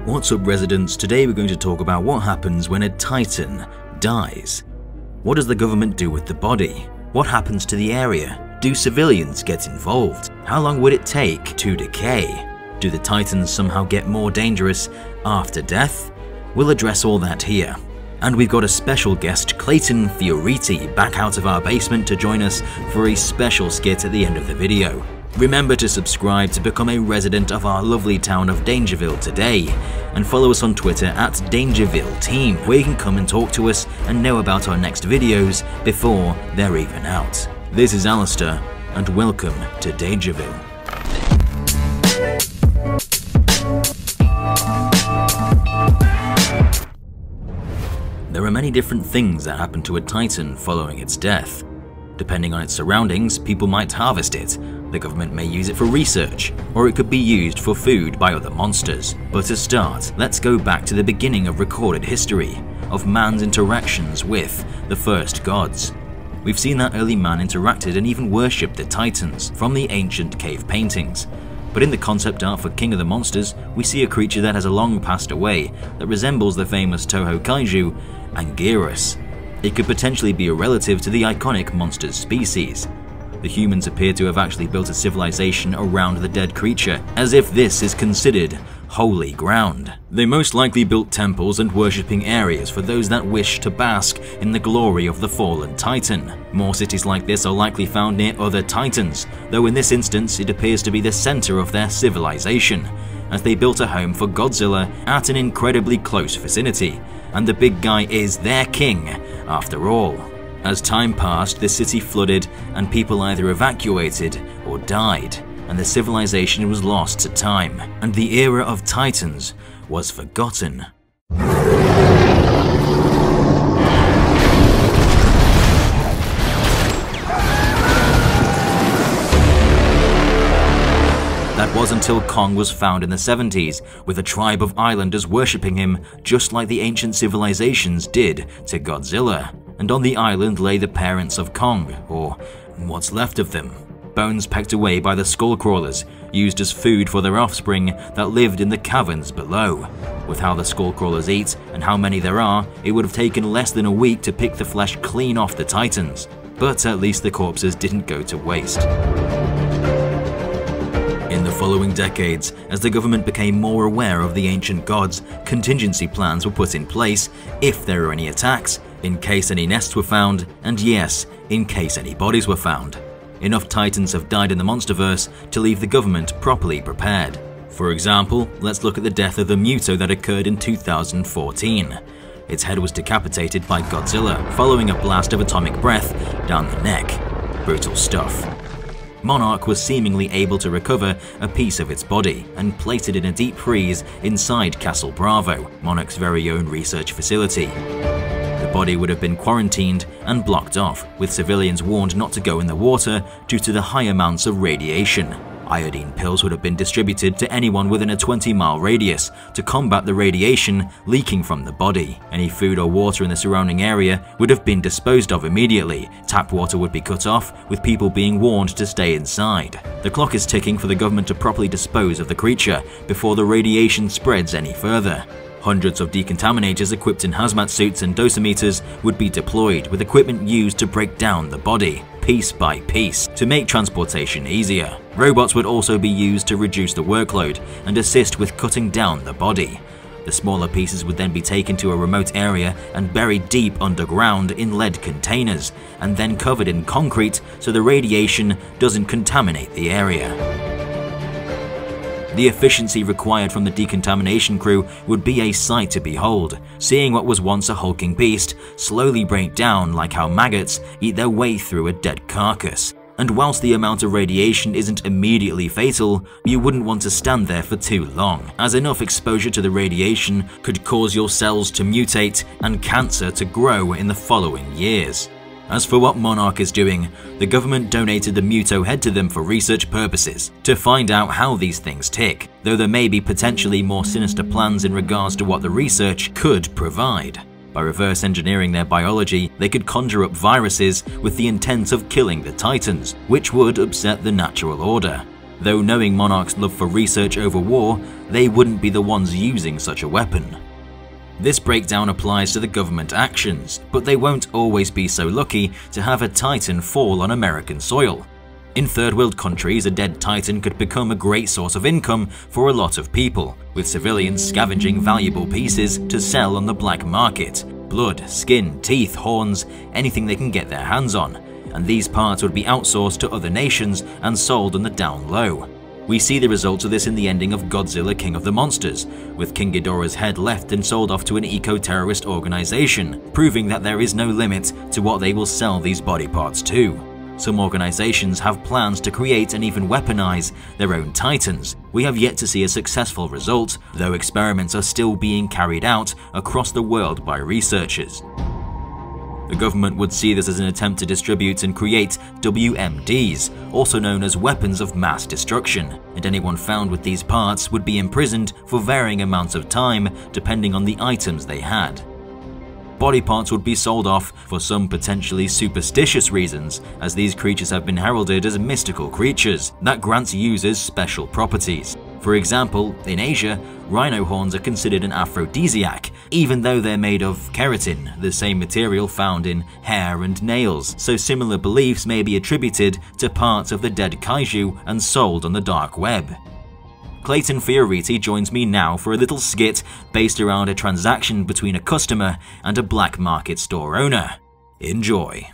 What's up residents, today we're going to talk about what happens when a Titan dies. What does the government do with the body? What happens to the area? Do civilians get involved? How long would it take to decay? Do the Titans somehow get more dangerous after death? We'll address all that here. And we've got a special guest, Clayton Fioriti, back out of our basement to join us for a special skit at the end of the video. Remember to subscribe to become a resident of our lovely town of DangerVille today, and follow us on Twitter at DangerVille Team, where you can come and talk to us and know about our next videos before they're even out. This is Alistair, and welcome to DangerVille. There are many different things that happen to a Titan following its death. Depending on its surroundings, people might harvest it, the government may use it for research, or it could be used for food by other monsters. But to start, let's go back to the beginning of recorded history, of man's interactions with the first gods. We've seen that early man interacted and even worshipped the Titans from the ancient cave paintings. But in the concept art for King of the Monsters, we see a creature that has long passed away that resembles the famous Toho kaiju, Anguirus. It could potentially be a relative to the iconic monster's species. The humans appear to have actually built a civilization around the dead creature, as if this is considered holy ground. They most likely built temples and worshipping areas for those that wish to bask in the glory of the fallen Titan. More cities like this are likely found near other Titans, though in this instance it appears to be the center of their civilization, as they built a home for Godzilla at an incredibly close vicinity, and the big guy is their king after all. As time passed, the city flooded and people either evacuated or died, and the civilization was lost to time, and the era of Titans was forgotten. That was until Kong was found in the 70s, with a tribe of islanders worshipping him just like the ancient civilizations did to Godzilla. And on the island lay the parents of Kong, or what's left of them. Bones pecked away by the skullcrawlers, used as food for their offspring that lived in the caverns below. With how the skullcrawlers eat and how many there are, it would have taken less than a week to pick the flesh clean off the Titans. But at least the corpses didn't go to waste. In the following decades, as the government became more aware of the ancient gods, contingency plans were put in place if there were any attacks, in case any nests were found, and yes, in case any bodies were found. Enough Titans have died in the MonsterVerse to leave the government properly prepared. For example, let's look at the death of the Muto that occurred in 2014. Its head was decapitated by Godzilla following a blast of atomic breath down the neck. Brutal stuff. Monarch was seemingly able to recover a piece of its body and place it in a deep freeze inside Castle Bravo, Monarch's very own research facility. The body would have been quarantined and blocked off, with civilians warned not to go in the water due to the high amounts of radiation. Iodine pills would have been distributed to anyone within a 20-mile radius to combat the radiation leaking from the body. Any food or water in the surrounding area would have been disposed of immediately. Tap water would be cut off, with people being warned to stay inside. The clock is ticking for the government to properly dispose of the creature before the radiation spreads any further. Hundreds of decontaminators equipped in hazmat suits and dosimeters would be deployed, with equipment used to break down the body, piece by piece, to make transportation easier. Robots would also be used to reduce the workload and assist with cutting down the body. The smaller pieces would then be taken to a remote area and buried deep underground in lead containers, and then covered in concrete so the radiation doesn't contaminate the area. The efficiency required from the decontamination crew would be a sight to behold, seeing what was once a hulking beast slowly break down like how maggots eat their way through a dead carcass. And whilst the amount of radiation isn't immediately fatal, you wouldn't want to stand there for too long, as enough exposure to the radiation could cause your cells to mutate and cancer to grow in the following years. As for what Monarch is doing, the government donated the Muto head to them for research purposes, to find out how these things tick, though there may be potentially more sinister plans in regards to what the research could provide. By reverse engineering their biology, they could conjure up viruses with the intent of killing the Titans, which would upset the natural order. Though knowing monarchs' love for research over war, they wouldn't be the ones using such a weapon. This breakdown applies to the government actions, but they won't always be so lucky to have a Titan fall on American soil. In third world countries, a dead Titan could become a great source of income for a lot of people, with civilians scavenging valuable pieces to sell on the black market. Blood, skin, teeth, horns, anything they can get their hands on. And these parts would be outsourced to other nations and sold on the down low. We see the results of this in the ending of Godzilla King of the Monsters, with King Ghidorah's head left and sold off to an eco-terrorist organization, proving that there is no limit to what they will sell these body parts to. Some organizations have plans to create and even weaponize their own Titans. We have yet to see a successful result, though experiments are still being carried out across the world by researchers. The government would see this as an attempt to distribute and create WMDs, also known as weapons of mass destruction, and anyone found with these parts would be imprisoned for varying amounts of time depending on the items they had. Body parts would be sold off for some potentially superstitious reasons, as these creatures have been heralded as mystical creatures that grants users special properties. For example, in Asia, rhino horns are considered an aphrodisiac, even though they're made of keratin, the same material found in hair and nails, so similar beliefs may be attributed to parts of the dead kaiju and sold on the dark web. Clayton Fioriti joins me now for a little skit based around a transaction between a customer and a black market store owner. Enjoy.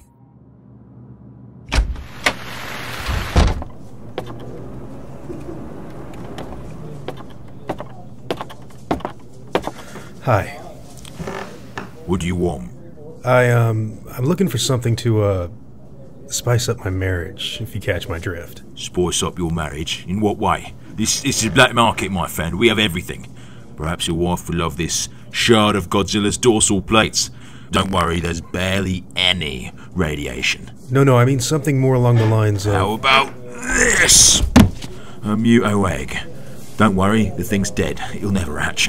Hi. What do you want? I'm looking for something to, spice up my marriage, if you catch my drift. Spice up your marriage? In what way? This is black market, my friend. We have everything. Perhaps your wife will love this shard of Godzilla's dorsal plates. Don't worry, there's barely any radiation. No, I mean something more along the lines of... How about this? A muto egg. Don't worry, the thing's dead. It'll never hatch.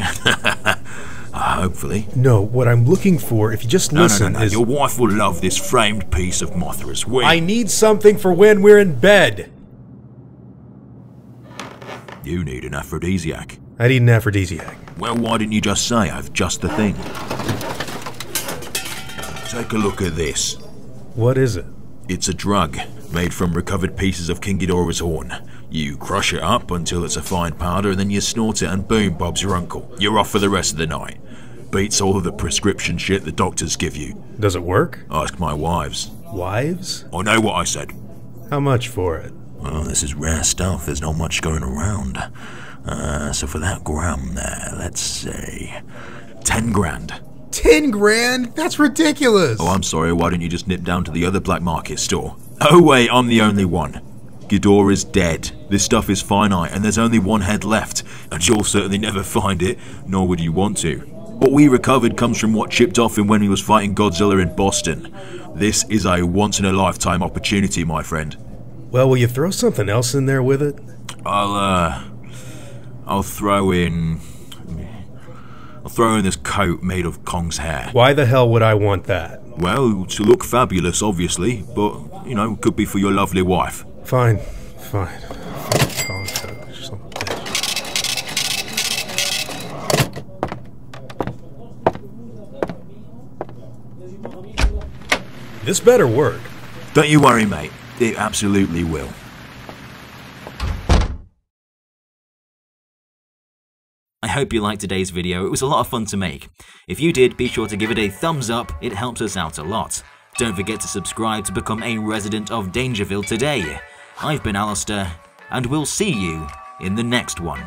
Hopefully. No, what I'm looking for, if you just listen, no. is... Your wife will love this framed piece of Mothra's wing. I need something for when we're in bed. You need an aphrodisiac. I need an aphrodisiac. Well, why didn't you just say I've just the thing? Take a look at this. What is it? It's a drug made from recovered pieces of King Ghidorah's horn. You crush it up until it's a fine powder, and then you snort it, and boom, Bob's your uncle. You're off for the rest of the night. Beats all of the prescription shit the doctors give you. Does it work? Ask my wives. Wives? I know what I said. How much for it? Well, this is rare stuff. There's not much going around. So for that gram there, let's say 10 grand. 10 grand? That's ridiculous! Oh, I'm sorry, why don't you just nip down to the other black market store? Oh wait, I'm the only one. Ghidorah's dead. This stuff is finite, and there's only one head left, and you'll certainly never find it, nor would you want to. What we recovered comes from what chipped off him when he was fighting Godzilla in Boston. This is a once-in-a-lifetime opportunity, my friend. Well, will you throw something else in there with it? I'll throw in this coat made of Kong's hair. Why the hell would I want that? Well, to look fabulous, obviously, but, you know, could be for your lovely wife. Fine. This better work. Don't you worry, mate. It absolutely will. I hope you liked today's video. It was a lot of fun to make. If you did, be sure to give it a thumbs up. It helps us out a lot. Don't forget to subscribe to become a resident of DangerVille today. I've been Alistair, and we'll see you in the next one.